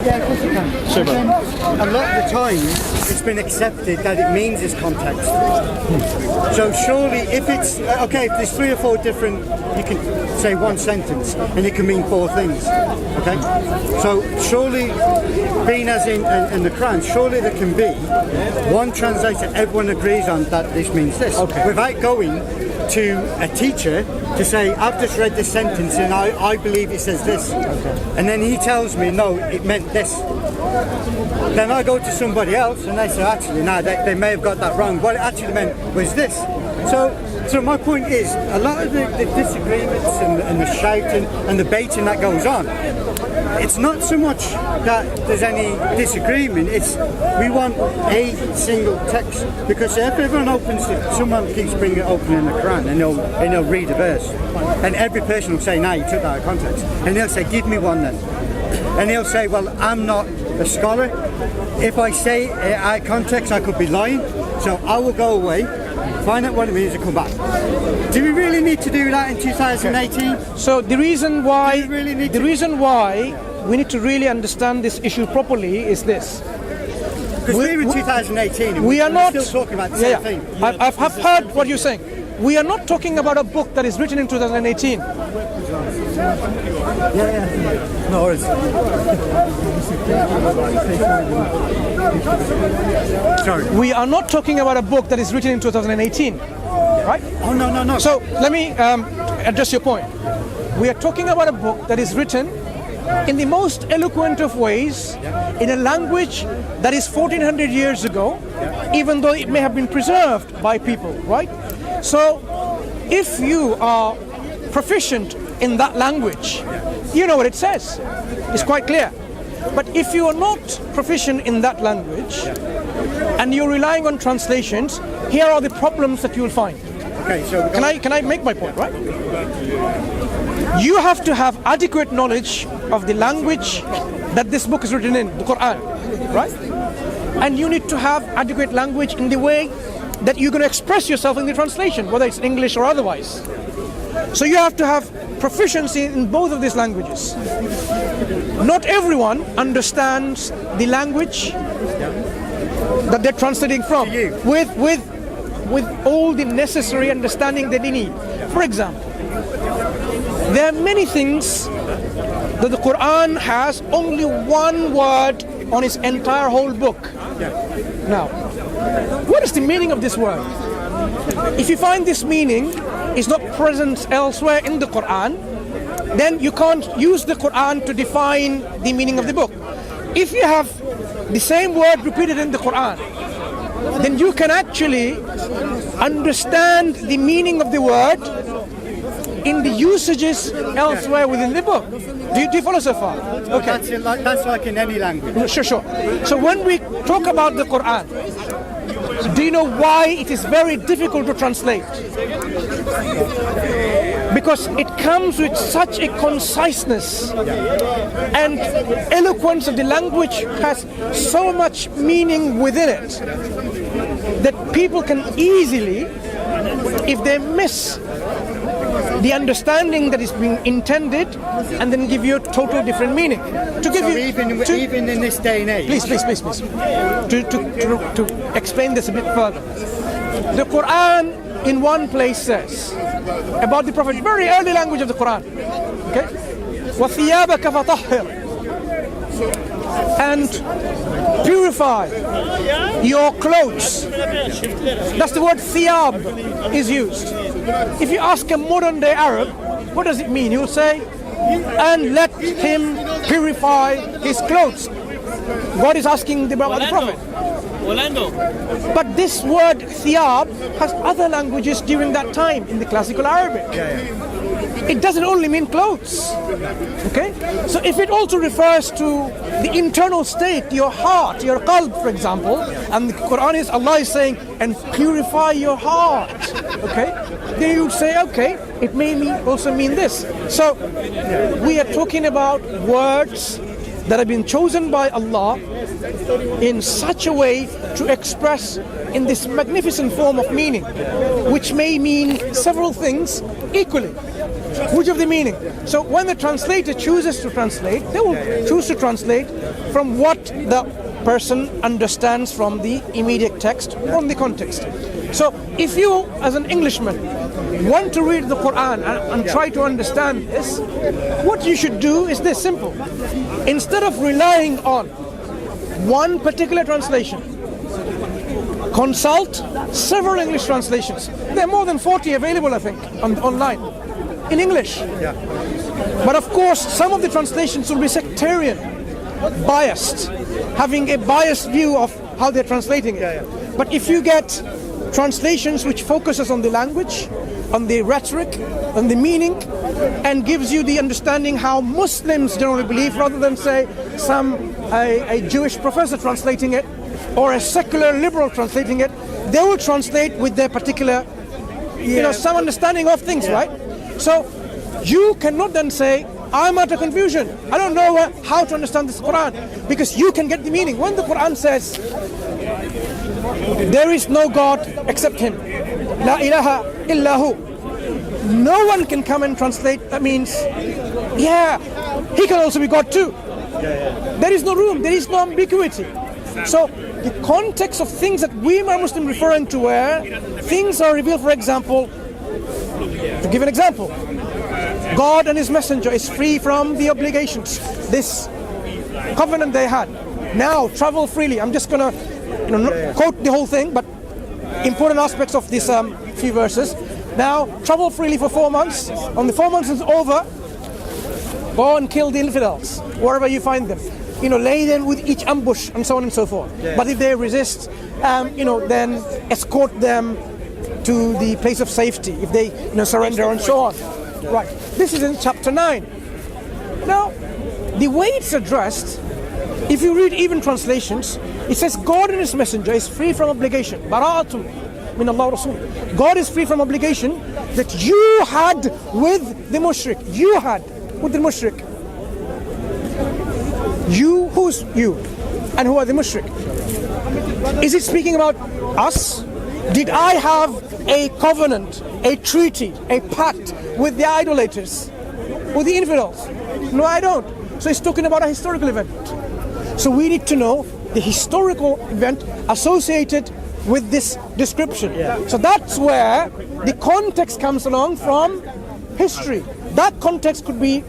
Yeah, of course you can. Sure, man. A lot of the time, it's been accepted that it means its context. So surely, if it's okay, if there's 3 or 4 different, you can say one sentence, and it can mean 4 things. Okay. So surely, being as in the Quran, surely there can be one translator everyone agrees on that this means this, without going to a teacher to say, I've just read this sentence and I believe it says this, and then he tells me no, it meant this. Then I go to somebody else and they say, actually no, they may have got that wrong, what it actually meant was this. So my point is, a lot of the disagreements and the shouting and the baiting that goes on, it's not so much that there's any disagreement, it's we want a single text, because if everyone someone keeps bringing it open in the Quran and they'll read a verse, and every person will say, no, you took that out of context, and they'll say, give me one then, and they'll say, well, I'm not a scholar, if I say it out of context I could be lying, so I will go away, find out what it means and come back. Do we really need to do that in 2018? Okay. So the reason why we need to really understand this issue properly is this. Because we're in 2018 and we are not still talking about the same thing. I've heard what you're saying. We are not talking about a book that is written in 2018. No worries. Sorry. We are not talking about a book that is written in 2018, right? Oh, no. So let me address your point. We are talking about a book that is written in the most eloquent of ways, in a language that is 1400 years ago, even though it may have been preserved by people, right? So if you are proficient in that language, you know what it says. It's quite clear. But if you are not proficient in that language and you're relying on translations, here are the problems that you'll find. Okay, so can I make my point, right? You have to have adequate knowledge of the language that this book is written in, the Quran, right? And you need to have adequate language in the way that you're going to express yourself in the translation, whether it's English or otherwise. So you have to have proficiency in both of these languages. Not everyone understands the language that they're translating from with all the necessary understanding that they need. For example, there are many things that the Quran has only one word on its entire whole book. Now, what is the meaning of this word? If you find this meaning is not present elsewhere in the Quran, then you can't use the Quran to define the meaning of the book. If you have the same word repeated in the Quran, then you can actually understand the meaning of the word in the usages elsewhere within the book. Do you follow so far? Okay. That's like in any language. Sure. So when we talk about the Quran, do you know why it is very difficult to translate? Because it comes with such a conciseness and eloquence of the language, has so much meaning within it that people can easily, if they miss the understanding that is being intended, and then give you a total different meaning. Even in this day and age. Please. To explain this a bit further. The Quran in one place says about the Prophet, very early language of the Quran, okay? وَثِيَابَكَ فَطَهِّرْ, and purify your clothes. That's the word thiyab is used. If you ask a modern day Arab, what does it mean? He'll say, and let him purify his clothes. God is asking the Prophet. But this word thiyab has other languages during that time in the classical Arabic. It doesn't only mean clothes. Okay? So if it also refers to the internal state, your heart, your qalb, for example, and the Quran is, Allah is saying, and purify your heart. Okay? Then you would say, okay, it may also mean this. So we are talking about words that have been chosen by Allah in such a way to express in this magnificent form of meaning, which may mean several things equally. Which of the meaning? So when the translator chooses to translate, they will choose to translate from what the person understands from the immediate text, from the context. So if you, as an Englishman, want to read the Quran and try to understand this, what you should do is this simple. Instead of relying on one particular translation, consult several English translations. There are more than 40 available, I think, online in English. But of course, some of the translations will be sectarian, biased, having a biased view of how they're translating it. But if you get translations which focuses on the language, on the rhetoric, on the meaning, and gives you the understanding how Muslims generally believe, rather than say a Jewish professor translating it or a secular liberal translating it, they will translate with their particular, some understanding of things, right? So you cannot then say, I'm at a confusion, I don't know how to understand this Quran, because you can get the meaning. When the Quran says, there is no God except Him, La ilaha illahu, no one can come and translate, that means, He can also be God too. There is no room, there is no ambiguity. So the context of things that we are Muslim referring to, where things are revealed, for example, to give an example, God and His Messenger is free from the obligations, this covenant they had. Now travel freely. I'm just going to quote the whole thing, but important aspects of these few verses. Now travel freely for 4 months. When the 4 months is over, go and kill the infidels wherever you find them. Lay them with each ambush and so on and so forth. But if they resist, then escort them to the place of safety. If they surrender and so on. Right. This is in chapter 9. Now, the way it's addressed, if you read even translations, it says God and His Messenger is free from obligation. Bara'atun min Allah Rasul. God is free from obligation that you had with the mushrik. You had with the mushrik. You, who's you? And who are the mushrik? Is it speaking about us? Did I have a covenant, a treaty, a pact with the idolaters, with the infidels? No, I don't. So it's talking about a historical event. So we need to know the historical event associated with this description. So that's where the context comes along from history. That context could be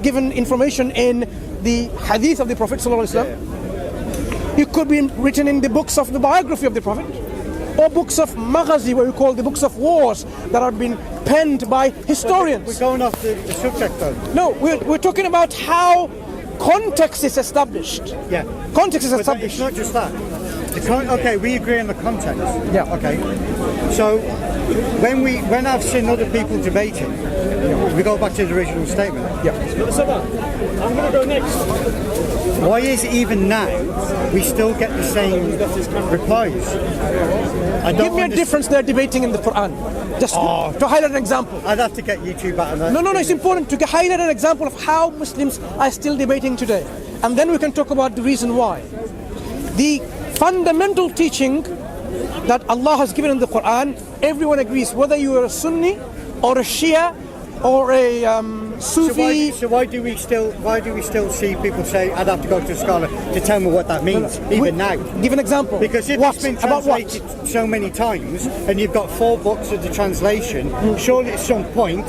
given information in the hadith of the Prophet ﷺ. It could be written in the books of the biography of the Prophet, or books of maghazi, what we call the books of wars that have been penned by historians. We're going off the subject though. No, we're talking about how context is established. Yeah. Context is established. It's not just that. Okay, we agree on the context. Yeah. Okay. So when I've seen other people debating, we go back to the original statement. Yeah. I'm going to go next. Why is it even now we still get the same replies? Give me a difference they're debating in the Quran. Just to highlight an example. I'd have to get YouTube out of that. No, it's important to highlight an example of how Muslims are still debating today. And then we can talk about the reason why. The fundamental teaching that Allah has given in the Quran, everyone agrees, whether you are a Sunni or a Shia or a Sufi. So why do we still see people say, I'd have to go to a scholar to tell me what that means, now? Give an example. Because if it's been translated so many times and you've got 4 books of the translation, surely at some point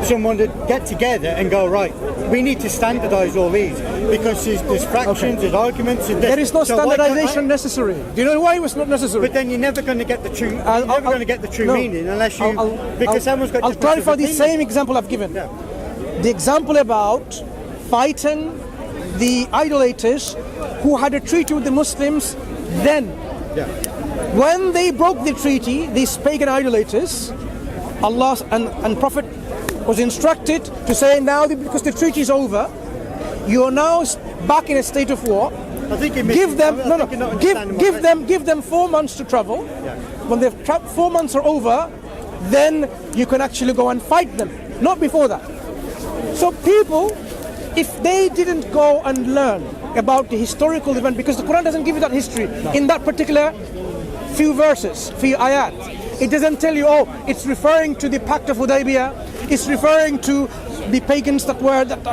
someone would get together and go, right, we need to standardise all these, because there's fractions, there's arguments, and there is no standardization necessary. Do you know why it was not necessary? But then you're never going to get the true meaning unless you because someone's got. I'll clarify the same example I've given. Yeah. The example about fighting the idolaters who had a treaty with the Muslims then. Yeah. When they broke the treaty, these pagan idolaters, Allah and Prophet was instructed to say, now because the treaty is over, you are now back in a state of war. I think give them 4 months to travel. Yeah. When the 4 months are over, then you can actually go and fight them. Not before that. So people, if they didn't go and learn about the historical event, because the Quran doesn't give you that history in that particular few verses, few ayat. It doesn't tell you, oh, it's referring to the Pact of Hudaybiyah, it's referring to the pagans that were that.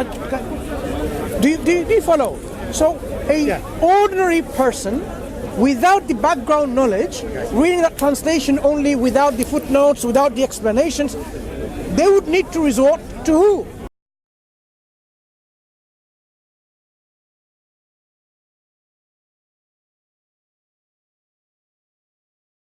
Do you follow? So a ordinary person without the background knowledge, reading that translation only without the footnotes, without the explanations, they would need to resort to who?